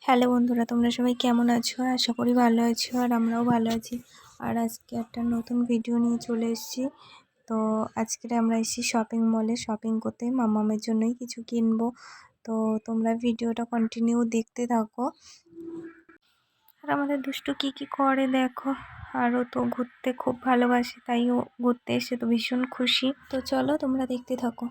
Hello বন্ধুরা, তোমরা সবাই কেমন আছো? আশা করি ভালো আছো, আর আমরাও ভালো আছি। আর আজকে একটা নতুন ভিডিও নিয়ে চলে এসেছি। তো আজকে আমরা এসেছি শপিং মলে শপিং করতে, মামামের জন্যই কিছু কিনবো। তো তোমরা ভিডিওটা কন্টিনিউ দেখতে থাকো। আর আমাদের দুষ্টু কি করে দেখো। আরও তো ঘুরতে খুব ভালোবাসে, তাই ও ঘুরতে এসে তো ভীষণ খুশি। তো চলো তোমরা দেখতে থাকো।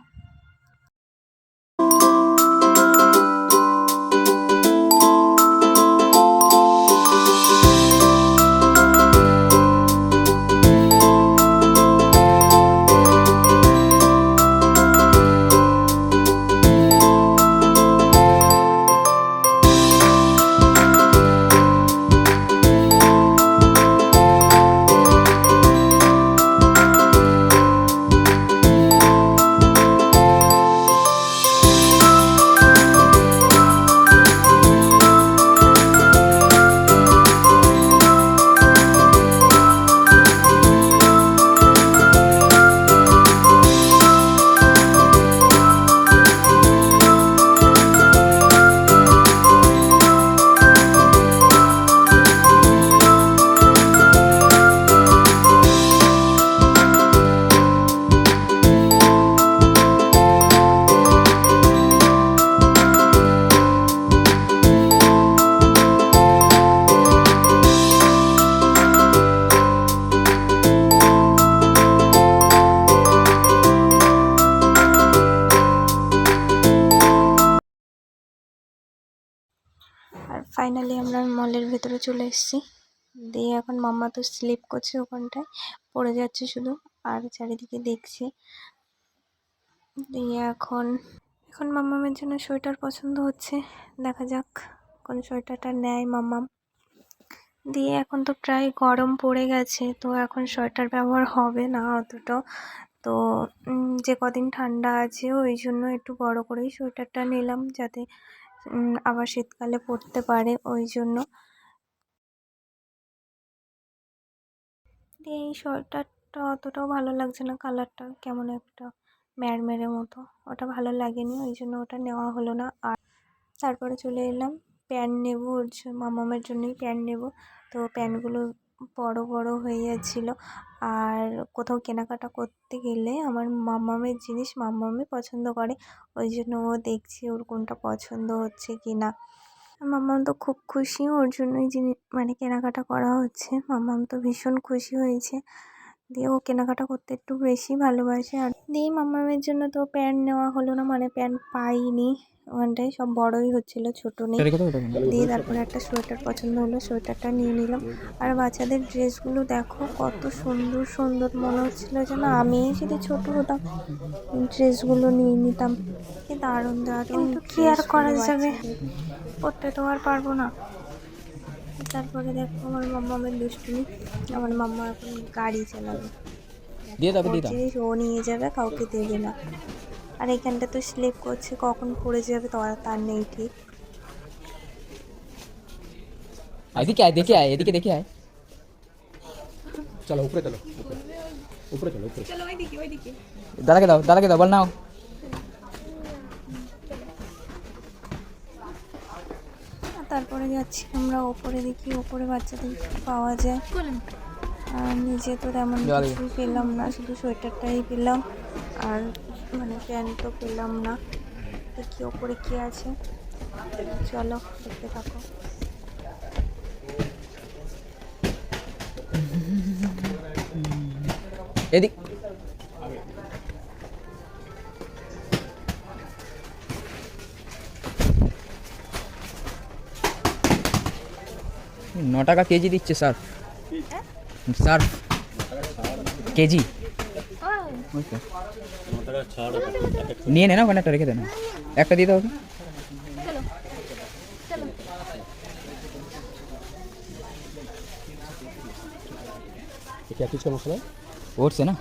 আর ফাইনালি আমরা মলের ভেতরে চলে এসেছি। দিয়ে এখন মাম্মা তো স্লিপ করছে ওখানটায়, পড়ে যাচ্ছে শুধু, আর চারিদিকে দেখছে। দিয়ে এখন মাম্মামের জন্য সোয়েটার পছন্দ হচ্ছে, দেখা যাক কোন সোয়েটারটা নেয় মাম্মাম। দিয়ে এখন তো প্রায় গরম পড়ে গেছে, তো এখন সোয়েটার ব্যবহার হবে না অতটা। তো যে কদিন ঠান্ডা আছে ওই জন্য একটু বড় করেই সোয়েটারটা নিলাম, যাতে আবার শীতকালে পরতে পারে, ওই জন্য। দিয়ে এই সোয়েটারটা অতটাও ভালো লাগছে না, কালারটা কেমন একটা ম্যাড়মেড়ে মতো, ওটা ভালো লাগেনি, ওই জন্য ওটা নেওয়া হলো না। আর তারপরে চলে এলাম প্যান্ট নেব, ওর মামামের জন্যই প্যান্ট নেব। তো প্যান্টগুলো বড় বড় হয়ে যাচ্ছিলো। আর কোথাও কেনাকাটা করতে গেলে আমার মামামের জিনিস মামামই পছন্দ করে, ওই জন্য ও দেখছে ওর কোনটা পছন্দ হচ্ছে কি না। মাম্মাম তো খুব খুশি, ওর জন্যই মানে কেনাকাটা করা হচ্ছে। মাম্মাম তো ভীষণ খুশি হয়েছে। দিয়ে ও কেনাকাটা করতে একটু বেশি ভালোবাসে। আর দিয়ে মাম্মামের জন্য তো প্যান্ট নেওয়া হলো না, মানে প্যান্ট পাইনি ওখানটায়, সব বড়ই হচ্ছিল, ছোট নেই। দিয়ে তারপরে একটা সোয়েটার পছন্দ হলো, সোয়েটারটা নিয়ে নিলাম। আর বাচ্চাদের ড্রেসগুলো দেখো কত সুন্দর সুন্দর, মনে হচ্ছিল যেন আমি যদি ছোট হতাম ড্রেসগুলো নিয়ে নিতাম। কি দারুণ দারুণ, কিন্তু কি আর করা যাবে, পড়তে তো আর পারবো না। তারপরে দেখো আমার মাম্মামের দুষ্টুমি, আমার মাম্মা এখন গাড়ি চালাবে, জিনিস ও নিয়ে যাবে, কাউকে দেবে না। আর এখানটা তো স্লিপ করছে, কখন পড়ে যাবে তো তার নেই ঠিক। এদিকে আয়, দেখে আয়, এদিকে দেখে আয়। চলো উপরে, চলো উপরে, চলো উপরে, চলো ওইদিকে। দাদাকে দাও বল নাও। তারপরে যাচ্ছি আমরা ওপরে, দেখি ওপরে বাচ্চাদের পাওয়া যায়। আর নিজে তো তেমন কিছু পেলাম না, শুধু সোয়েটারটাই পেলাম, আর মানে প্যান্ট তো পেলাম না। দেখি ওপরে কি আছে, চলো দেখতে থাকো। এদিক ৳9 কেজি দিচ্ছে সার্ফ, সার্ফ কেজি। নিয়ে নে না, ওখানে একটা রেখে দে না, একটা দিয়ে দাও। क्या चीज़ का मसाला है? ओट्स है ना,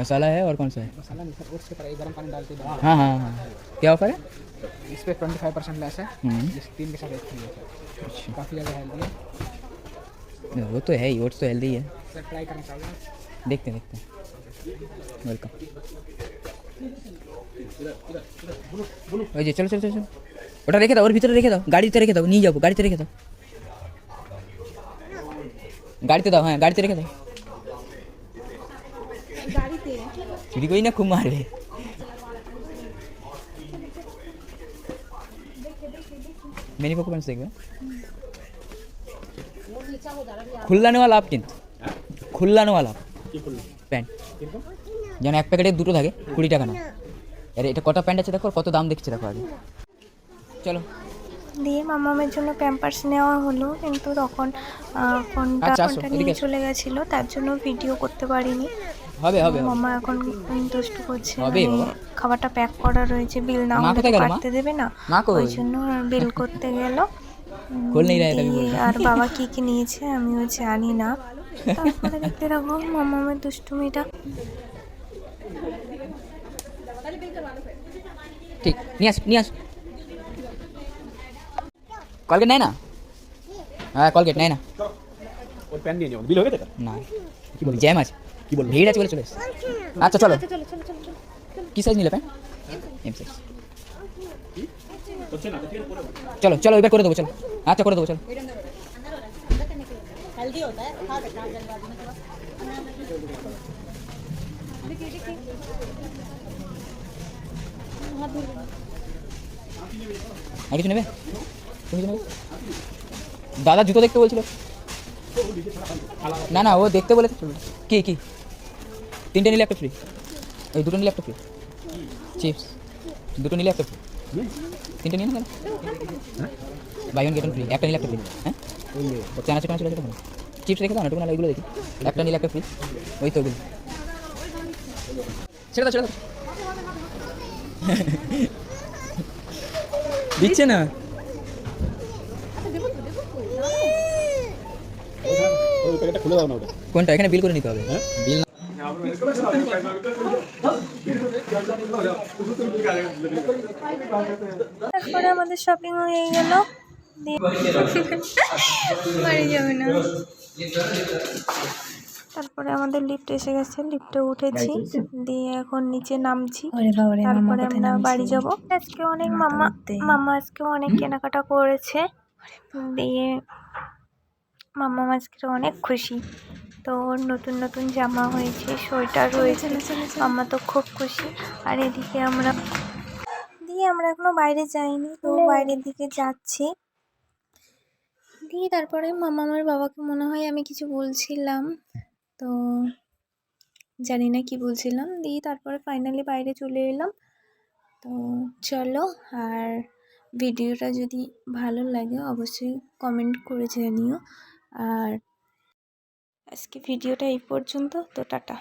मसाला है। और कौन सा है? मसाला नहीं सर, ओट्स के ऊपर गर्म पानी डालते हैं। हाँ हाँ हाँ, क्या ऑफर है इस पे? 25% लेस है, जिस 3 के साथ एक फ्री है सर। अच्छा, काफ़ी ज़्यादा हेल्दी है। वो तो है ही, ओट्स तो हेल्दी है सर, ट्राई करना चाहिए। देखते हैं वेलकम। ওই যে চলো চলো চলো চলো, ওটা রেখে দাও, ওর ভিতরে রেখে দাও, গাড়িতে রেখে দাও, নিয়ে যাবো, গাড়িতে রেখে দাও, গাড়িতে দাও, হ্যাঁ গাড়িতে রেখে দাও। চুরি করি না, খুব মারবে। মেনি পকো প্যান্টস দেখবে, খুল্লা নেওয়া লাভ, কিন্তু খুল্লা নেওয়া লাভ প্যান্ট, যেন এক প্যাকেটে দুটো থাকে, 20 টাকা না। আরে এটা কটা প্যান্ট আছে দেখো, আর কত দাম দেখছে দেখো আগে। চলো দিয়ে মামামের জন্য প্যাম্পার্স নেওয়া হলো, কিন্তু তখন ফোনটা আচ্ছা, আসো, নিয়ে এদিকে আসো। চলে গেছিলো, তার জন্য ভিডিও করতে পারিনি। হবে হবে হবে। মামা এখন দুষ্টু করছে, হবে মানে বাবা। খাবারটা প্যাক করা রয়েছে, বিল না মা হলে তো কোথায় গেল, মা? কাটতে দেবে না, মা কই? ওই জন্য বিল করতে গেল। খোল নেই রায়, তবে দিয়ে বলবো। আর বাবা কি কি নিয়েছে আমিও জানি না। তারপরে দেখতে থাকো মামামের দুষ্টুমিটা। ঠিক, নিয়ে আস নিয়ে আস। কলগেট নেয় না? হ্যাঁ কলগেট নেয় না। ওর প্যান নিয়ে নিও, বিল হয়ে গেছে? না কি বল, জ্যাম আছে, কি বলবো? ভিড় আছে বলে চলে এসছে। আচ্ছা চলো, কি সাইজ নিলে প্যান্ট? M size. হচ্ছে না, ঠিক আছে, পরে চলো চলো এবার করে দেবো, চলো। আচ্ছা করে দেবো, চলো। हेल्दी होता है, खा सकते हैं जल्दबाजी में थोड़ा। আর কিছু নেবে? তুমি কিছু নেবে? দাদা জুতো দেখতে বলছিল। না না, ও দেখতে বলে কি কি 3টে নিলে একটা ফ্রি, এই 2টো নিলে একটা ফ্রি, চিপস 2টো নিলে একটা ফ্রি, 3টে নিয়ে না, buy one get one free, একটা নিলে একটা ফ্রি। হ্যাঁ ও চানাচুর টানাচুর আছে তখন, চিপস রেখে দাও না, টুকু না এগুলো দেখি, একটা নিলে একটা ফ্রি, ওই তো ওগুলো ছেড়ে দাও ছেড়ে দাও। দিচ্ছে না, ওই প্যাকেটটা খুলে দাও না ওটা। কোনটা? এখানে বিল করে নিতে হবে, বিল না। তারপরে আমাদের শপিং হয়ে গেল, দিয়ে বাড়ি যাবে না। তারপরে আমাদের লিফট এসে গেছে, লিফটে উঠেছি, দিয়ে এখন নিচে নামছি, তারপরে আমরা বাড়ি যাব। আজকে অনেক মামা আজকে অনেক কেনাকাটা করেছে, দিয়ে মামা আজকে অনেক খুশি। তো ওর নতুন নতুন জামা হয়েছে, সোয়েটার হয়েছে, মামা তো খুব খুশি। আর এদিকে আমরা এখনো বাইরে যাইনি, তো বাইরের দিকে যাচ্ছি। দিয়ে তারপরে মামা আমার বাবাকে মনে হয় আমি কিছু বলছিলাম, তো জানি না কি বলছিলাম। দিয়ে তারপরে ফাইনালি বাইরে চলে এলাম। তো চলো, আর ভিডিওটা যদি ভালো লাগে অবশ্যই কমেন্ট করে জানিও। আর আজকে ভিডিওটা এই পর্যন্ত, তো টাটা।